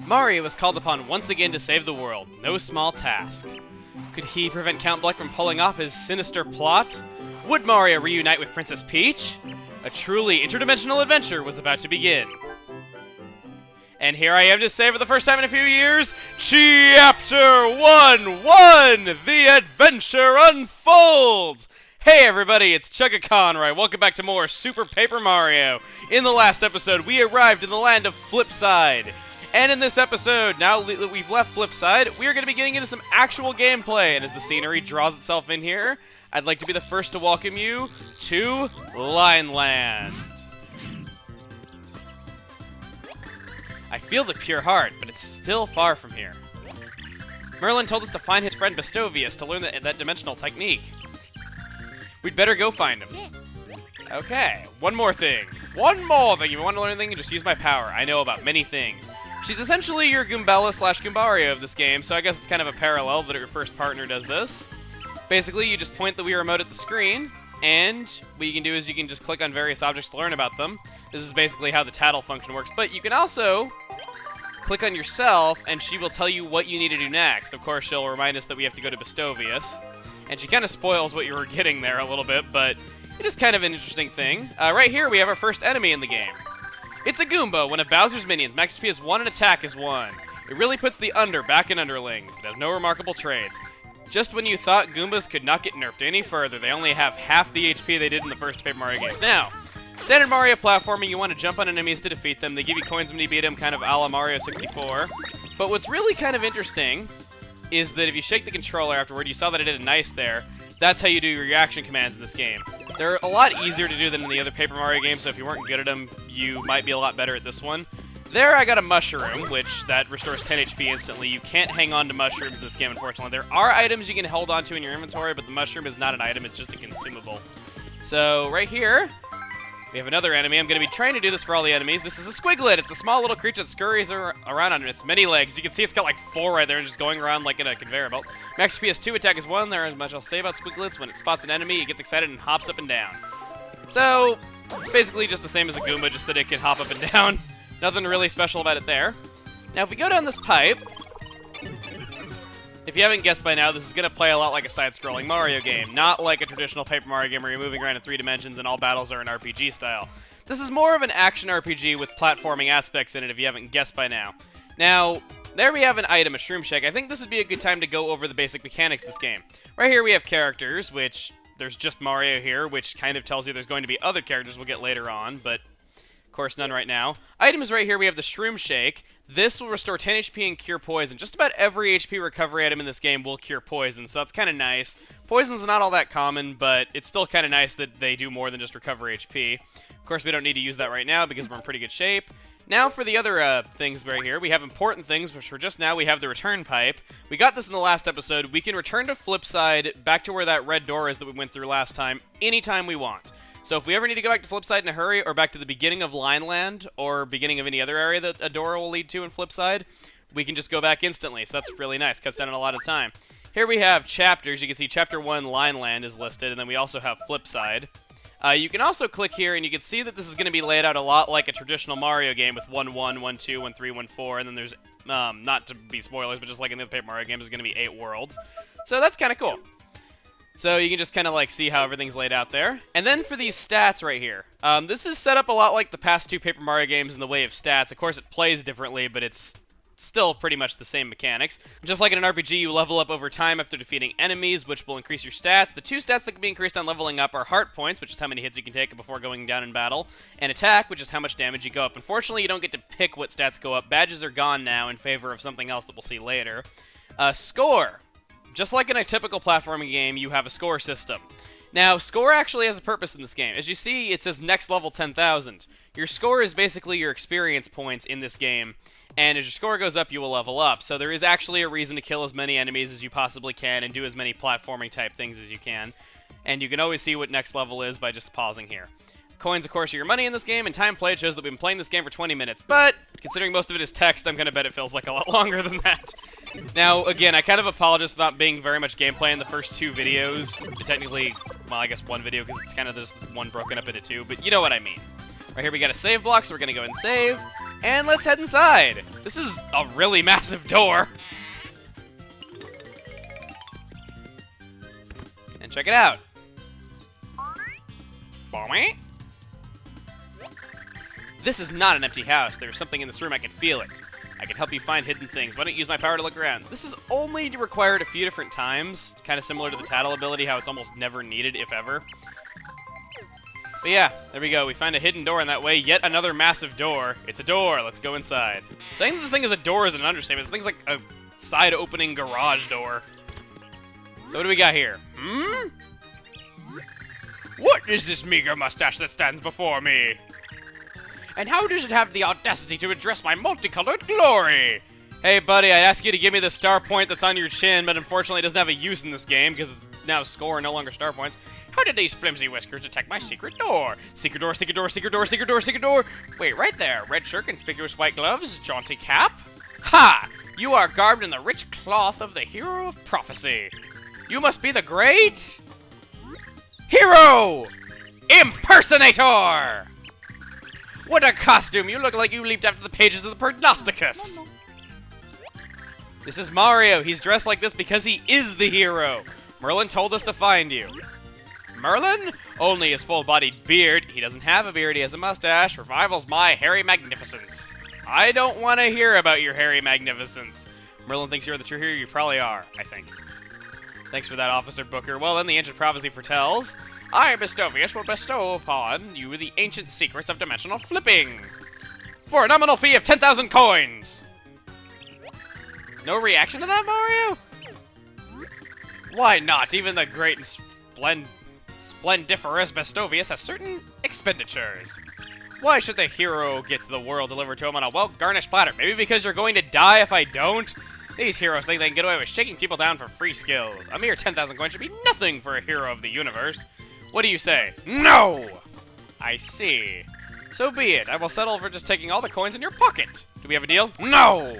Mario was called upon once again to save the world. No small task. Could he prevent Count Bleck from pulling off his sinister plot? Would Mario reunite with Princess Peach? A truly interdimensional adventure was about to begin. And here I am to say for the first time in a few years, Chapter 1-1! The adventure unfolds! Hey everybody, it's chuggaaconroy. Welcome back to more Super Paper Mario. In the last episode, we arrived in the land of Flipside. And in this episode, now that we've left Flipside, we are going to be getting into some actual gameplay. And as the scenery draws itself in here, I'd like to be the first to welcome you to Lineland. I feel the pure heart, but it's still far from here. Merlin told us to find his friend Bestovius to learn that dimensional technique. We'd better go find him. Okay, one more thing. One more thing. You want to learn anything? Just use my power. I know about many things. She's essentially your Goombella/Goombario of this game, so I guess it's kind of a parallel that your first partner does this. Basically, you just point the Wii Remote at the screen, and what you can do is you can just click on various objects to learn about them. This is basically how the tattle function works, but you can also click on yourself, and she will tell you what you need to do next. Of course, she'll remind us that we have to go to Bestovius, and she kind of spoils what you were getting there a little bit, but it is kind of an interesting thing. Right here, we have our first enemy in the game. It's a Goomba, one of Bowser's minions. Max HP is 1 and attack is 1. It really puts the back in underlings. It has no remarkable traits. Just when you thought Goombas could not get nerfed any further, they only have half the HP they did in the first Paper Mario games. Now, standard Mario platforming, you want to jump on enemies to defeat them. They give you coins when you beat them, kind of a la Mario 64. But what's really kind of interesting is that if you shake the controller afterward, you saw that it did a nice there. That's how you do your reaction commands in this game. They're a lot easier to do than in the other Paper Mario games, so if you weren't good at them, you might be a lot better at this one. There I got a mushroom, which that restores 10 HP instantly. You can't hang on to mushrooms in this game, unfortunately. There are items you can hold on to in your inventory, but the mushroom is not an item, it's just a consumable. So right here, we have another enemy. I'm going to be trying to do this for all the enemies. This is a Squiglet. It's a small little creature that scurries around on its many legs. You can see it's got like 4 right there and just going around like in a conveyor belt. Max HP is 2, attack is 1. There is much I'll say about Squiglets. When it spots an enemy, it gets excited and hops up and down. So, basically just the same as a Goomba, just that it can hop up and down. Nothing really special about it there. Now, if we go down this pipe, if you haven't guessed by now, this is going to play a lot like a side-scrolling Mario game, not like a traditional Paper Mario game where you're moving around in 3 dimensions and all battles are in RPG style. This is more of an action RPG with platforming aspects in it, if you haven't guessed by now. Now, there we have an item, a Shroom Shake. I think this would be a good time to go over the basic mechanics of this game. Right here we have characters, which there's just Mario here, which kind of tells you there's going to be other characters we'll get later on, but of course, none right now. Items right here, we have the Shroom Shake. This will restore 10 HP and cure poison. Just about every HP recovery item in this game will cure poison, so that's kind of nice. Poison's not all that common, but it's still kind of nice that they do more than just recover HP. Of course, we don't need to use that right now because we're in pretty good shape. Now for the other things right here, we have important things, which for just now we have the return pipe. We got this in the last episode. We can return to Flipside, back to where that red door is that we went through last time, anytime we want. So if we ever need to go back to Flipside in a hurry, or back to the beginning of Lineland, or beginning of any other area that a door will lead to in Flipside, we can just go back instantly, so that's really nice, cuts down on a lot of time. Here we have chapters. You can see Chapter 1 Lineland is listed, and then we also have Flipside. You can also click here, and you can see that this is going to be laid out a lot like a traditional Mario game with 1-1, 1-2, 1-3, 1-4, and then there's, not to be spoilers, but just like in the Paper Mario games, there's going to be 8 worlds. So that's kind of cool. So you can just kind of like see how everything's laid out there. And then for these stats right here, this is set up a lot like the past 2 Paper Mario games in the way of stats. Of course, it plays differently, but it's still pretty much the same mechanics. Just like in an RPG, you level up over time after defeating enemies, which will increase your stats. The 2 stats that can be increased on leveling up are heart points, which is how many hits you can take before going down in battle, and attack, which is how much damage you go up. Unfortunately, you don't get to pick what stats go up. Badges are gone now in favor of something else that we'll see later. Score. Just like in a typical platforming game, you have a score system. Now, score actually has a purpose in this game. As you see, it says next level 10,000. Your score is basically your experience points in this game, and as your score goes up, you will level up. So there is actually a reason to kill as many enemies as you possibly can and do as many platforming type things as you can. And you can always see what next level is by just pausing here. Coins, of course, are your money in this game, and time played shows that we've been playing this game for 20 minutes. But, considering most of it is text, I'm going to bet it feels like a lot longer than that. Now, again, I kind of apologize for not being very much gameplay in the first 2 videos. Technically, well, I guess 1 video, because it's kind of just one broken up into 2, but you know what I mean. Right here we got a save block, so we're gonna go and save. And let's head inside. This is a really massive door. And check it out. This is not an empty house. There's something in this room. I can feel it. I can help you find hidden things. Why don't you use my power to look around? This is only required a few different times. Kind of similar to the Tattle ability, how it's almost never needed, if ever. But yeah, there we go. We find a hidden door in that way. Yet another massive door. It's a door. Let's go inside. Saying this thing is a door is an understatement. This thing's like a side-opening garage door. So what do we got here? What is this meager mustache that stands before me? And how does it have the audacity to address my multicolored glory? Hey, buddy, I asked you to give me the star point that's on your chin, but unfortunately it doesn't have a use in this game because it's now score, no longer star points. How did these flimsy whiskers detect my secret door? Secret door, secret door, secret door, secret door, secret door. Wait, right there. Red shirt, conspicuous white gloves, jaunty cap. Ha! You are garbed in the rich cloth of the hero of prophecy. You must be the great... Hero! Impersonator! What a costume! You look like you leaped after the pages of the Prognosticus! This is Mario. He's dressed like this because he is the hero. Merlin told us to find you. Merlin? Only his full-bodied beard. He doesn't have a beard, he has a mustache. Revivals my hairy magnificence. I don't want to hear about your hairy magnificence. Merlin thinks you're the true hero. You probably are, I think. Thanks for that, Officer Booker. Well, then the ancient prophecy foretells. I, Bestovius, will bestow upon you the ancient secrets of dimensional flipping. For a nominal fee of 10,000 coins. No reaction to that, Mario? Why not? Even the great and splendiferous Bestovius has certain expenditures. Why should the hero get the world delivered to him on a well-garnished platter? Maybe because you're going to die if I don't? These heroes think they can get away with shaking people down for free skills. A mere 10,000 coins should be nothing for a hero of the universe. What do you say? No! I see. So be it. I will settle for just taking all the coins in your pocket. Do we have a deal? No!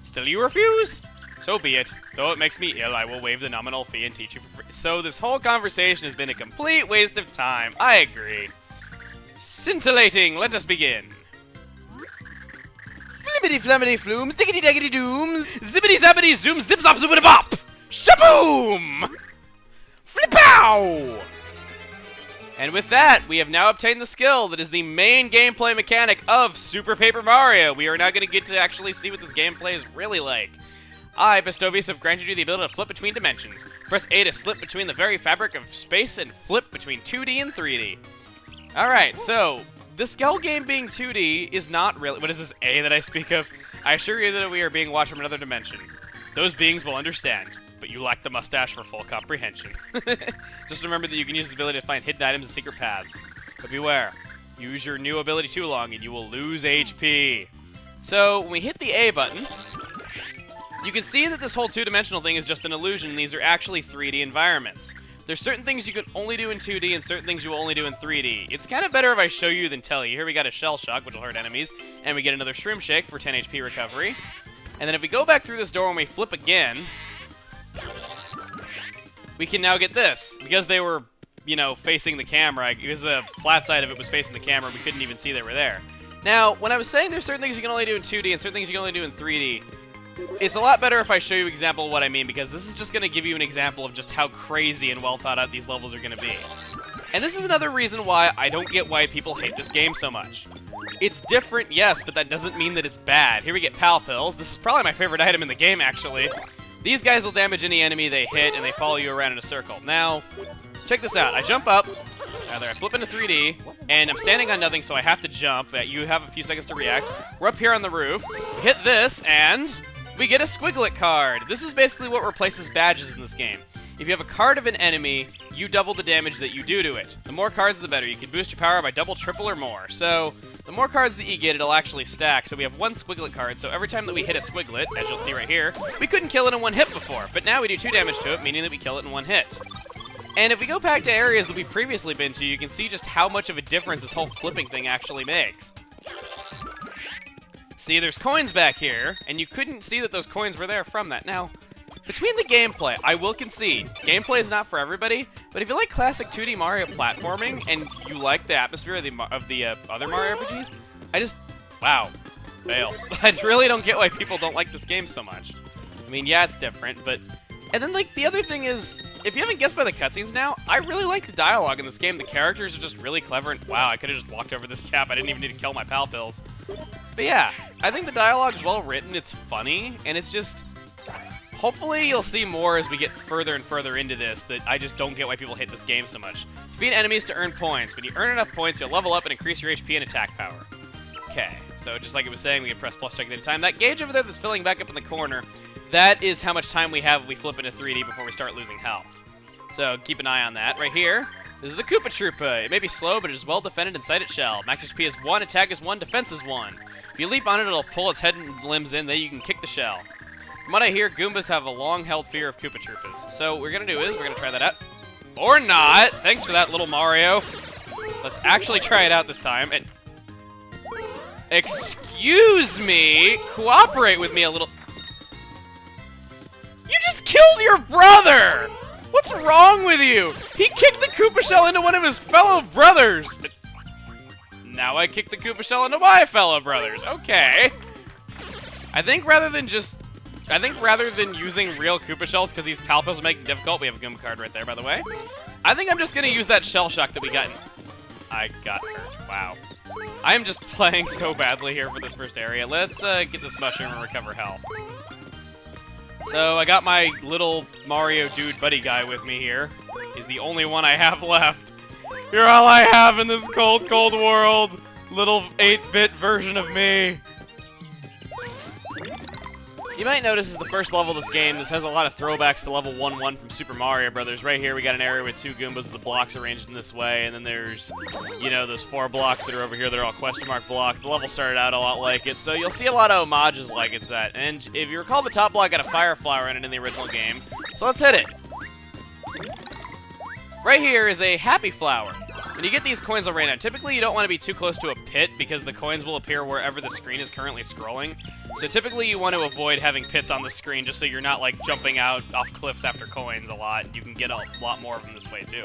Still you refuse? So be it. Though it makes me ill, I will waive the nominal fee and teach you for free. So this whole conversation has been a complete waste of time. I agree. Scintillating. Let us begin. Flimmity flammity flume, tickety daggity dooms, zippity zappity zoom zip zop zoopity bop! Shaboom! Flipow! And with that, we have now obtained the skill that is the main gameplay mechanic of Super Paper Mario. We are now going to get to actually see what this gameplay is really like. I, Bestovius, have granted you the ability to flip between dimensions. Press A to slip between the very fabric of space and flip between 2D and 3D. Alright, so... the skull game being 2D is not really... What is this A that I speak of? I assure you that we are being watched from another dimension. Those beings will understand, but you lack the mustache for full comprehension. Just remember that you can use this ability to find hidden items and secret paths. But beware, use your new ability too long and you will lose HP. So, when we hit the A button, you can see that this whole two-dimensional thing is just an illusion. These are actually 3D environments. There's certain things you can only do in 2D and certain things you will only do in 3D. It's kind of better if I show you than tell you. Here we got a Shell Shock, which will hurt enemies, and we get another Shroom Shake for 10 HP recovery. And then if we go back through this door and we flip again, we can now get this. Because they were, you know, facing the camera, because the flat side of it was facing the camera, we couldn't even see they were there. Now, when I was saying there's certain things you can only do in 2D and certain things you can only do in 3D, it's a lot better if I show you an example of what I mean, because this is just going to give you an example of just how crazy and well thought out these levels are going to be. And this is another reason why I don't get why people hate this game so much. It's different, yes, but that doesn't mean that it's bad. Here we get Pal Pills. This is probably my favorite item in the game, actually. These guys will damage any enemy they hit, and they follow you around in a circle. Now, check this out. I jump up, rather I flip into 3D, and I'm standing on nothing, so I have to jump. You have a few seconds to react. We're up here on the roof. We hit this, and... we get a Squiglet card. This is basically what replaces badges in this game. If you have a card of an enemy, you double the damage that you do to it. The more cards, the better. You can boost your power by double, triple, or more. So, the more cards that you get, it'll actually stack. So we have one Squiglet card, so every time that we hit a Squiglet, as you'll see right here, we couldn't kill it in one hit before, but now we do 2 damage to it, meaning that we kill it in 1 hit. And if we go back to areas that we've previously been to, you can see just how much of a difference this whole flipping thing actually makes. See, there's coins back here, and you couldn't see that those coins were there from that. Now, between the gameplay, I will concede, gameplay is not for everybody, but if you like classic 2D Mario platforming, and you like the atmosphere of the other Mario RPGs, wow, fail. I really don't get why people don't like this game so much. I mean, yeah, it's different, but... And then, like, the other thing is, if you haven't guessed by the cutscenes now, I really like the dialogue in this game. The characters are just really clever, and wow, I could have just walked over this cap. I didn't even need to kill my pal pills. But yeah, I think the dialogue's well written, it's funny, and it's just... Hopefully you'll see more as we get further and further into this, that I just don't get why people hate this game so much. Defeat enemies to earn points. When you earn enough points, you'll level up and increase your HP and attack power. Okay, so just like it was saying, we can press plus check at any time. That gauge over there that's filling back up in the corner, that is how much time we have if we flip into 3D before we start losing health. So keep an eye on that. Right here, this is a Koopa Troopa. It may be slow, but it is well defended inside its shell. Max HP is 1, attack is 1, defense is 1. If you leap on it, it'll pull its head and limbs in, then you can kick the shell. From what I hear, Goombas have a long-held fear of Koopa Troopas. So what we're going to do is, we're going to try that out. Or not! Thanks for that, little Mario. Let's actually try it out this time. And excuse me! Cooperate with me a little... You just killed your brother! What's wrong with you? He kicked the Koopa shell into one of his fellow brothers! Now I kicked the Koopa shell into my fellow brothers. Okay. I think rather than using real Koopa shells, because these pal pills make it difficult, we have a Goomba card right there, by the way. I think I'm just going to use that shell shock that we got. I got hurt. Wow. I am just playing so badly here for this first area. Let's get this mushroom and recover health. So I got my little Mario dude buddy guy with me here. He's the only one I have left. You're all I have in this cold, cold world. Little 8-bit version of me. You might notice this is the first level of this game. This has a lot of throwbacks to level 1-1 from Super Mario Brothers. Right here, we got an area with 2 Goombas with the blocks arranged in this way, and then there's, you know, those 4 blocks that are over here that are all question mark blocks. The level started out a lot like it, so you'll see a lot of homages like it's that. And if you recall, the top block got a fire flower in it in the original game, so let's hit it. Right here is a happy flower. When you get these coins all right now, typically you don't want to be too close to a pit because the coins will appear wherever the screen is currently scrolling. So typically you want to avoid having pits on the screen just so you're not like jumping out off cliffs after coins a lot. You can get a lot more of them this way too.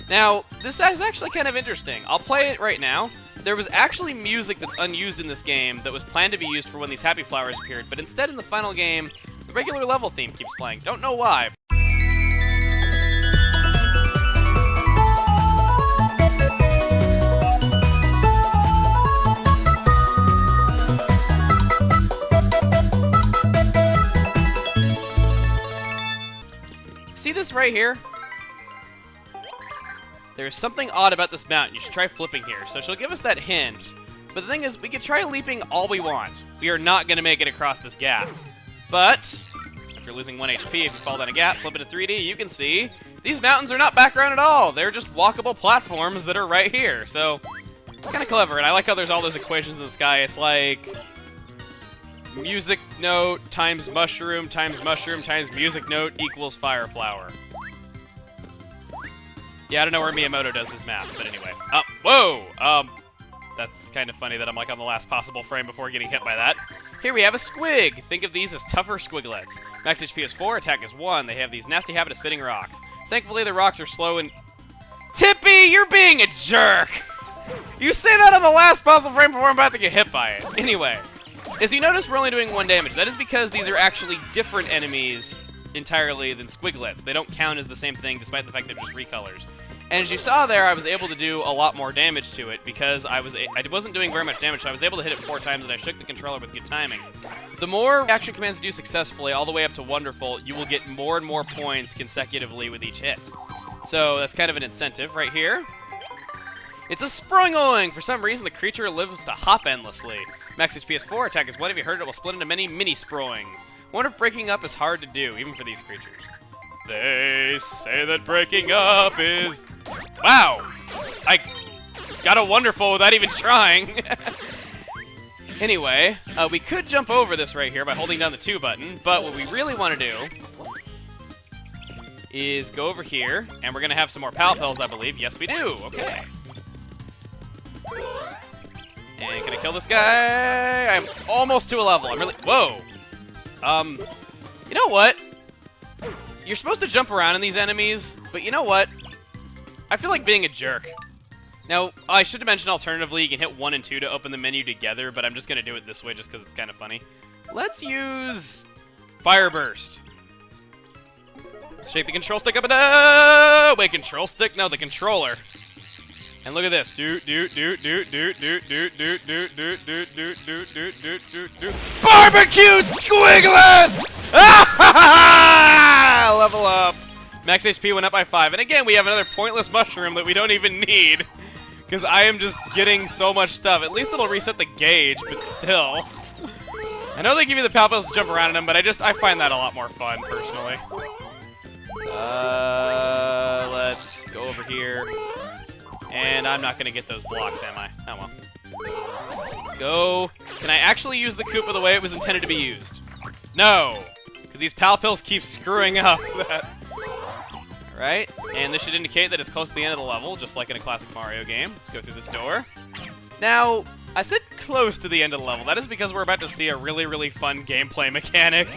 Now, this is actually kind of interesting. I'll play it right now. There was actually music that's unused in this game that was planned to be used for when these happy flowers appeared, but instead in the final game, the regular level theme keeps playing. Don't know why. See this right here? There's something odd about this mountain. You should try flipping here. So she'll give us that hint. But the thing is, we could try leaping all we want. We are not going to make it across this gap. But, after losing 1 HP, if you fall down a gap, flip into 3D, you can see these mountains are not background at all. They're just walkable platforms that are right here. So, it's kind of clever. And I like how there's all those equations in the sky. It's like... music note times mushroom times music note equals fire flower. Yeah, I don't know where Miyamoto does his math, but anyway. Whoa! That's kind of funny that I'm like on the last possible frame before getting hit by that. Here we have a squig. Think of these as tougher squiglets. Max HP is 4, attack is 1. They have these nasty habit of spitting rocks. Thankfully, the rocks are slow and... Tippy, you're being a jerk! You say that on the last possible frame before I'm about to get hit by it. Anyway. As you notice, we're only doing 1 damage. That is because these are actually different enemies entirely than squiglets. They don't count as the same thing, despite the fact they're just recolors. And as you saw there, I was able to do a lot more damage to it because I wasn't doing very much damage, so I was able to hit it 4 times, and I shook the controller with good timing. The more action commands you do successfully, all the way up to Wonderful, you will get more and more points consecutively with each hit. So that's kind of an incentive right here. It's a Sprung-oing! For some reason, the creature lives to hop endlessly. Max HP is 4, attack is 1. If you heard it, will split into many mini-Sprung-oings. Wonder if breaking up is hard to do, even for these creatures. They say that breaking up is... Wow! I got a Wonderful without even trying. Anyway, we could jump over this right here by holding down the 2 button, but what we really want to do is go over here, and we're going to have some more pal pills, I believe. Yes, we do. Okay. And can I kill this guy? I'm almost to a level. I'm really... Whoa. You know what? You're supposed to jump around in these enemies, but you know what? I feel like being a jerk. Now, I should have mentioned alternatively, you can hit 1 and 2 to open the menu together, but I'm just going to do it this way just because it's kind of funny. Let's use Fire Burst. Let's shake the control stick up and down. Wait, control stick? No, the controller. And look at this. Barbecued squiglets! Level up. Max HP went up by 5. And again, we have another pointless mushroom that we don't even need. Because I am just getting so much stuff. At least it'll reset the gauge, but still. I know they give you the palpels to jump around in them, but I find that a lot more fun, personally. Let's go over here. And I'm not going to get those blocks, am I? Oh, well. Let's go. Can I actually use the Koopa the way it was intended to be used? No! Because these palpels keep screwing up that. Alright, and this should indicate that it's close to the end of the level, just like in a classic Mario game. Let's go through this door. Now, I said close to the end of the level. That is because we're about to see a really, really fun gameplay mechanic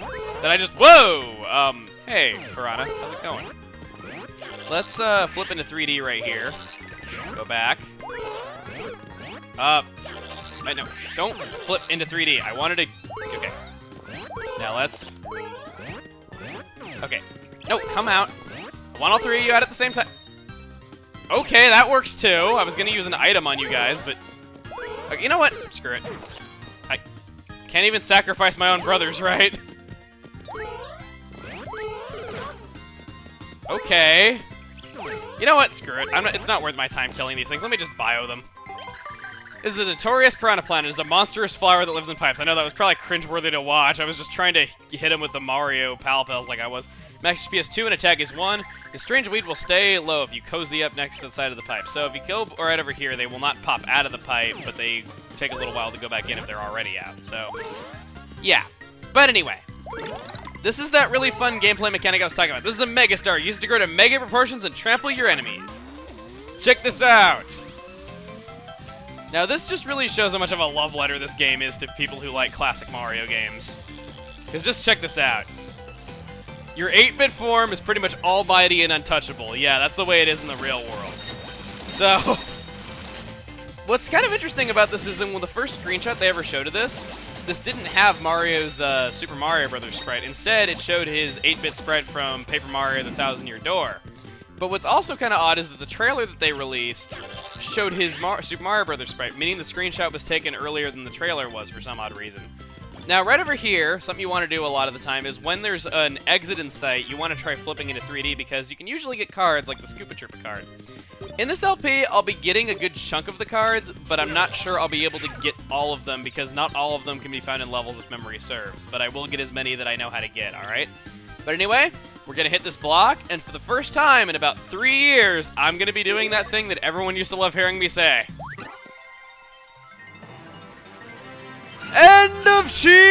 that I just... Whoa! Hey, Piranha, how's it going? Let's flip into 3D right here. Go back. Wait, no, don't flip into 3D. I wanted to... Okay. Now let's... Okay. No, come out. I want all three of you out at the same time. Okay, that works too. I was gonna use an item on you guys, but... Okay, you know what? Screw it. I can't even sacrifice my own brothers, right? Okay. You know what? Screw it. It's not worth my time killing these things. Let me just bio them. This is a notorious piranha plant. It is a monstrous flower that lives in pipes. I know that was probably cringeworthy to watch. I was just trying to hit him with the Mario palpels like I was. Max HP is 2 and attack is 1. The strange weed will stay low if you cozy up next to the side of the pipe. So if you kill right over here, they will not pop out of the pipe, but they take a little while to go back in if they're already out. So, yeah. But anyway. This is that really fun gameplay mechanic I was talking about. This is a Mega Star. Used to grow to mega proportions and trample your enemies. Check this out. Now, this just really shows how much of a love letter this game is to people who like classic Mario games. Because just check this out. Your 8-bit form is pretty much almighty and untouchable. Yeah, that's the way it is in the real world. So, what's kind of interesting about this is that when the first screenshot they ever showed of this didn't have Mario's Super Mario Brothers sprite. Instead, it showed his 8-bit sprite from Paper Mario: The Thousand-Year Door. But what's also kind of odd is that the trailer that they released showed his Super Mario Brothers sprite, meaning the screenshot was taken earlier than the trailer was for some odd reason. Now, right over here, something you want to do a lot of the time is when there's an exit in sight, you want to try flipping into 3D because you can usually get cards like the Scoopa Troopa card. In this LP, I'll be getting a good chunk of the cards, but I'm not sure I'll be able to get all of them because not all of them can be found in levels if memory serves, but I will get as many that I know how to get, alright? But anyway, we're going to hit this block, and for the first time in about 3 years, I'm going to be doing that thing that everyone used to love hearing me say. End of Cheese!